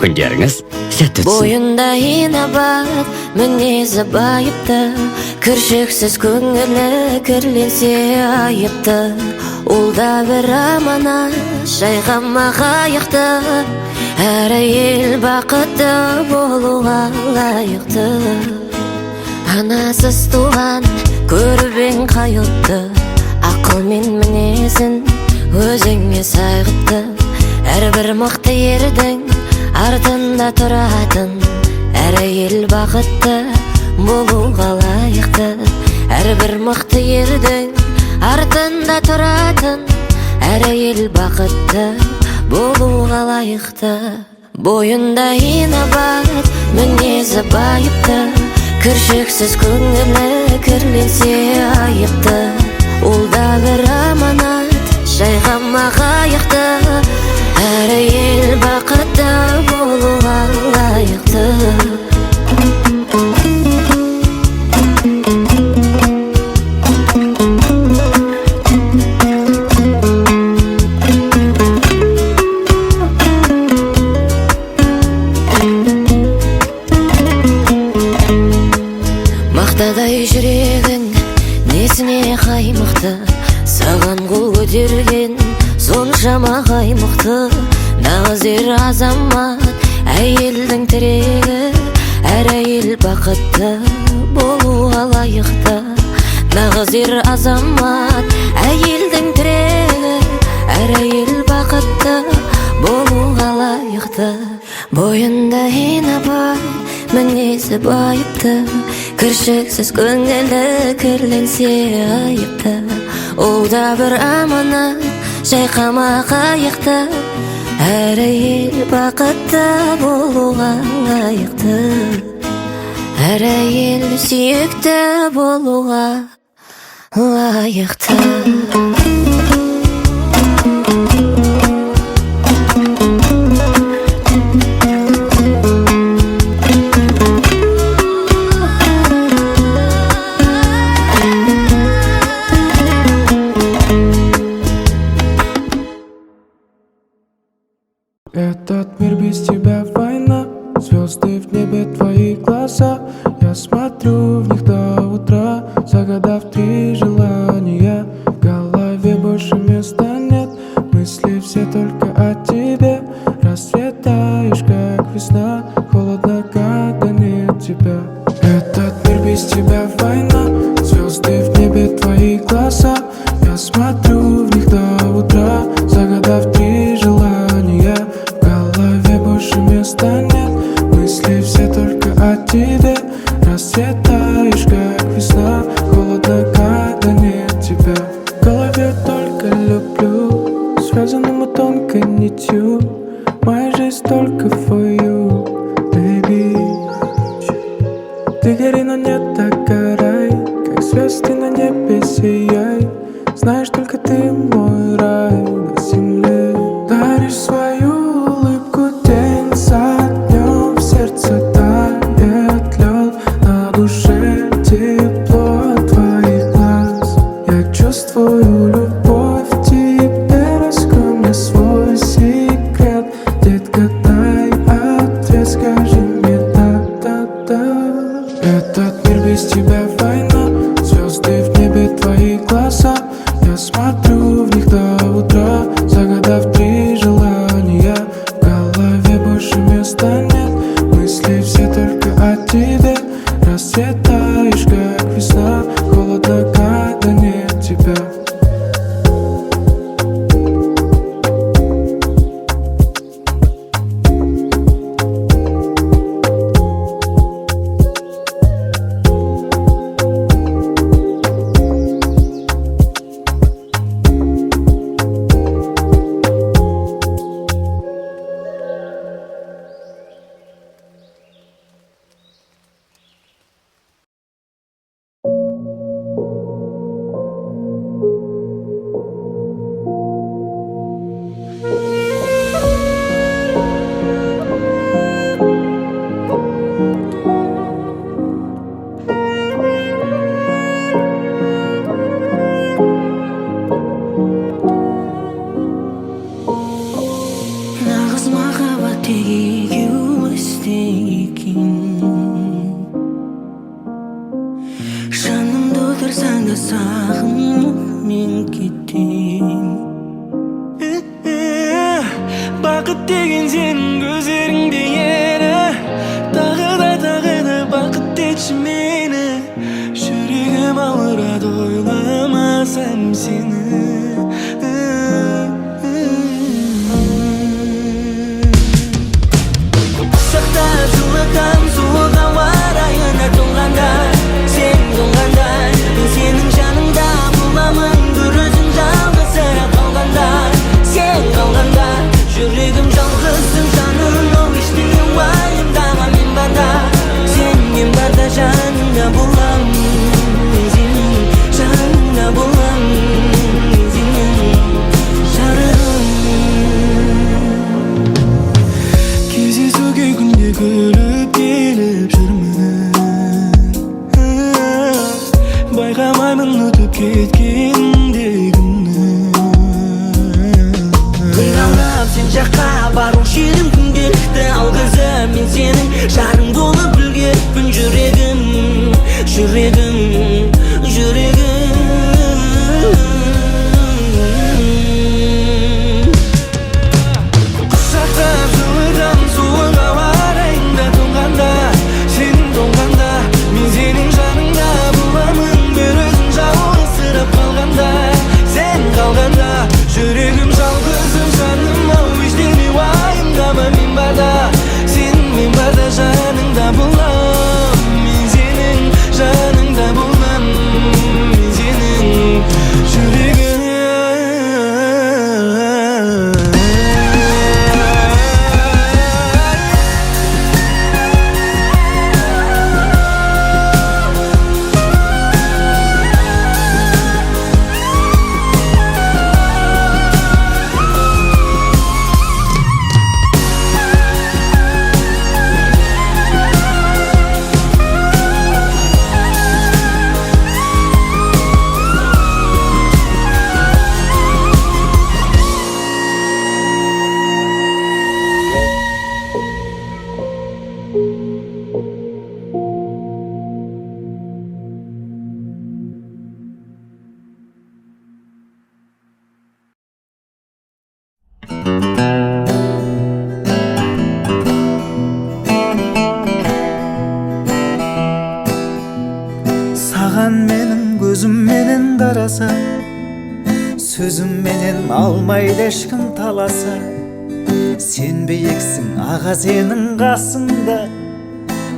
Күндеріңіз сәтті өтсін. Бойында инабат, мінезі байыпты, кіршіксіз көңілі кірленсе айыпты. Ол да бір аманат, жайғама қайықты, әр әйел бақытты болуға лайықты. Анасыз туған көрбең қайылды, ақыл мен мінезін өзіңе сайғытты. Әрбір мықты ердің артында тұратын, әр әйел бақытты болуға лайықты. Әрбір мықты ердің артында тұратын, әр әйел бақытты болуға лайықты. Бойында инабат, мінезі байыпты, кіршіксіз көңілі кірленсе айыпты. Ол да бір аманат, жайғама қайықты, әр әйел бақытты болуға лайықты. Мақтадай жүрегің несіне қаймықты, саған қол көтерген соншама қаймықты. Нағыз ер азамат әйелдің тірегі, әр әйел бақытты болуға лайықты. Нағыз ер азамат әйелдің тірегі, әр әйел бақытты болуға лайықты. Бойында инабат, мінезі байыпты, кіршіксіз көңілі кірленсе айыпты. Ол да бір аманат, жайқама қайықты, әр әйел бақытты болуға лайықты. Әр әйел сүйікті болуға лайықты. Этот мир без тебя война, звезды в небе твои глаза. Я смотрю в них до утра, загадав 3 желания. В голове больше места нет, мысли все только о тебе. Расцветаешь, как весна, холодно, когда нет тебя. Этот мир без тебя война, звезды в небе твои глаза. Я смотрю в них до утра, загадав 3 желания. Больше места нет, мысли все только о тебе. Расцветаешь, как весна, холодно, когда нет тебя. В голове только люблю, связанному тонкой нитью. Моя жизнь только for you, baby. Ты гори, но не догорай, как звезды на небе сияй. Знаешь, только ты мой рай на земле. Даришь свою улыбку день за днем, в сердце тает лед, на душе тепло от твоих глаз. Я чувствую любовь к тебе, раскрой мне свой секрет. Детка, дай ответ, скажи мне да-да-да. Этот мир без тебя война, звезды в небе твои глаза. Я смотрю в них до утра, загадав 3 желания. В голове больше места Жанымды отырсаң да сағынып мен кетем. Бақыт деген сенің көздеріңде еді, тағы да бақыт етші мені. Жүрегім ауырады ойламасам сені. Құшақтап жылытам суық ауа райына тоңғанда, сен тоңғанда, мен сенің жаныңда боламын бір өзің жалғызсырап қалғанда. Сен қалғанда жүрегім жалғызсың жаным, ол ештеңе уайымдама мен барда. Сен барда жаныңда боламын, мен сенің жаныңда боламын, мен сенің жарығым. Кездесуге күнде күліп келіп жүрмін, байқамаймын өтіп кеткендегіні. Гүл қалап сен жаққа бару жерім күнделікті, ал қызым мен сенің жарың болып үлгеріппін. Жүрегім, жүрегім, жүрегім. Құшақтап жылытам суық ауа райында тоңғанда, сен тоңғанда, мен сенің жаныңда боламын бір өзің жалғызсырап қалғанда. Сен қалғанда жүрегім жалғызым жаным, ау ештеңе уайымдама мен барда. Сен мен барда жаныңда болам, мен сенің жаныңда болам, мен сенің жүрегім. Саған менің көзімменен қараса, сөзімменен алмайды ешкім таласа. Сен биіксің аға сенің қасыңда,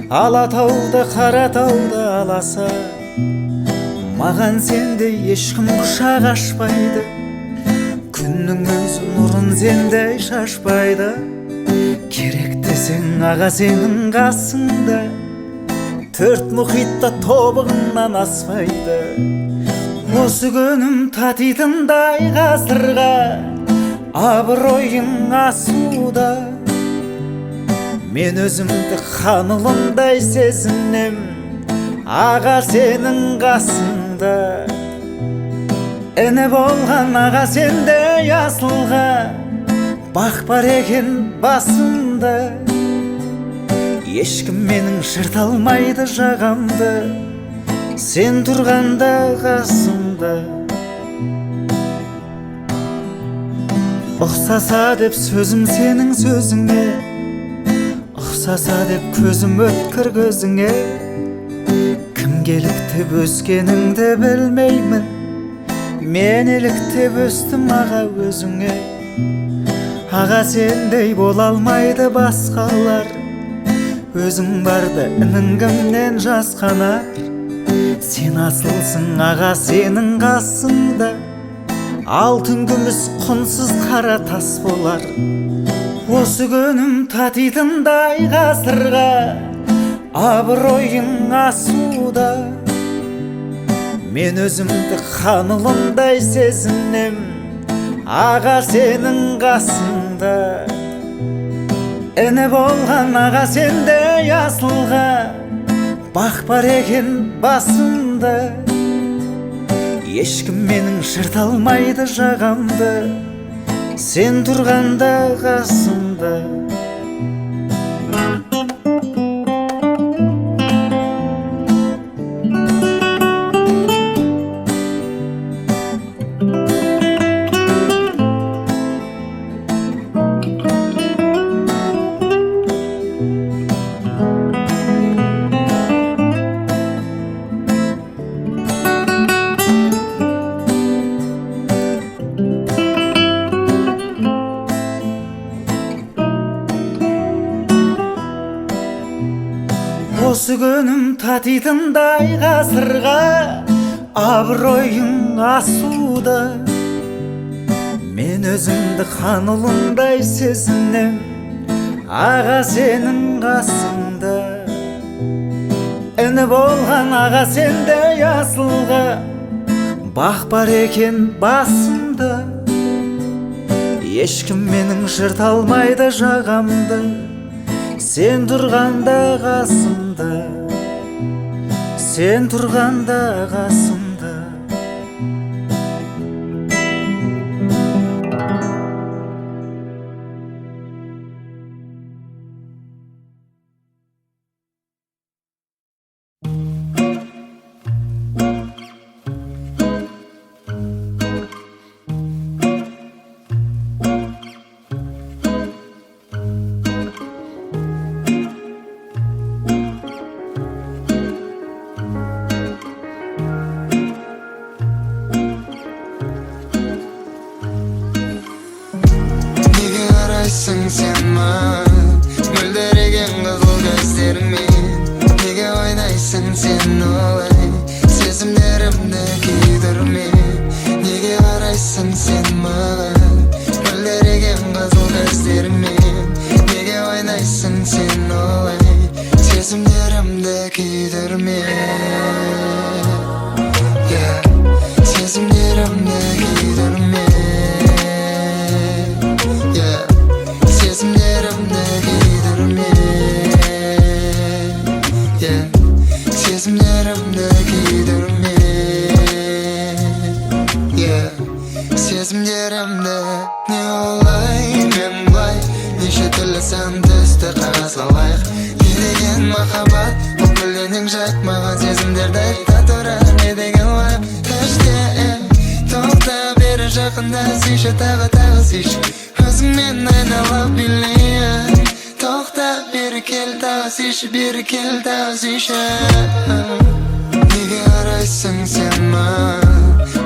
Алатауды Қаратауды аласа. Маған сендей ешкім құшақ ашпайды, күннің өзі нұрын сендей шашпайды. Керек десең аға сенің қасыңда, төрт мұхитта тобығынан аспайды. Осы күнім татитындай ғасырға, абыройың асуда. Мен өзімді хан ұлындай сезінем, аға сенің қасыңда. Іні болған аға сендей асылға, бақ бар екен басымда. Ешкім менің жырта алмайды жағамды, сен тұрғанда қасымда. Ұқсаса деп сөзім сенің сөзіңе, ұқсаса деп көзім өткір көзіңе. Кім еліктеп өскеніңді білмеймін, мен еліктеп өстім аға өзіңе. Аға сендей бола алмайды басқалар, өзің барды інің кімнен жасқанар. Сен асылсың аға сенің қасыңда, алтын күміс құнсыз қара тас болар. Осы күнім татитындай ғасырға, абыройың асуда. Мен өзімді хан ұлындай сезінем, аға сенің қасыңда. Іні болған аға сендей асылға, бақ бар екен басымда. Ешкім менің жырта алмайды жағамды, сен тұрғанда қасымда. Сүйгөнүм татитындай ғасырға, абыройың асууда. Мен өзімді хан ұлындай сезінем, аға сенің қасыңда. Іні болған аға сендей асылға, бақ бар екен басымда. Ешкім менің жырт алмайды жағамды, сен тұрғанда қасымда, сен тұрғанда қасымда. Sen mağın Mölderegen kızıl gözlerimi Nege oynaysın sen olay Sezimlerimde giydirme Nege karaysın sen mağın Mölderegen kızıl gözlerimi Nege oynaysın sen olay Sezimlerimde giydirme Sezimlerimde giydirme Sezimlerimde giydirme Sezimlerimde giydirme Sezimlerimde ne olay men bay Neşe tilesem düzdü qağazga layık Ne degen mahabat Bu güllening jakmagan sezimlerde Tatura ne degen layık Taşta to'xta beri жақында Suyshi tag'i suyshi Özümmen aynalab bileyim To'xta beri kel tag'i suyshi Beri kel tag'i suyshi Nega qaraysan sen man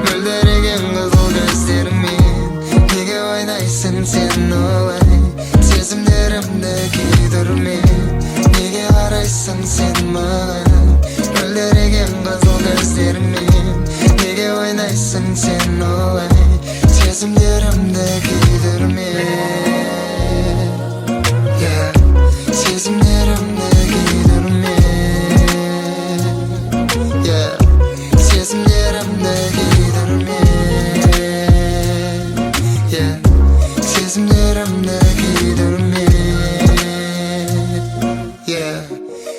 Mölderegen qizil gözlerimin Nega oynaysın sen olay Sezimlerimde giydirme Nega qaraysan sen man Mölderegen qizil gözlerimin Nega oynaysın sen olay Sezimlerimde giydirme Sezimlerimde giydirme Sezimlerimde giydirme Sezimlerimde giydirme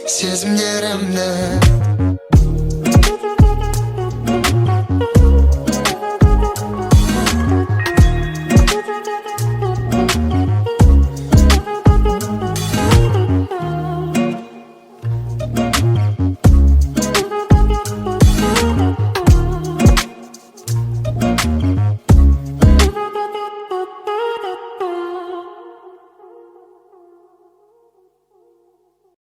Sezimlerimde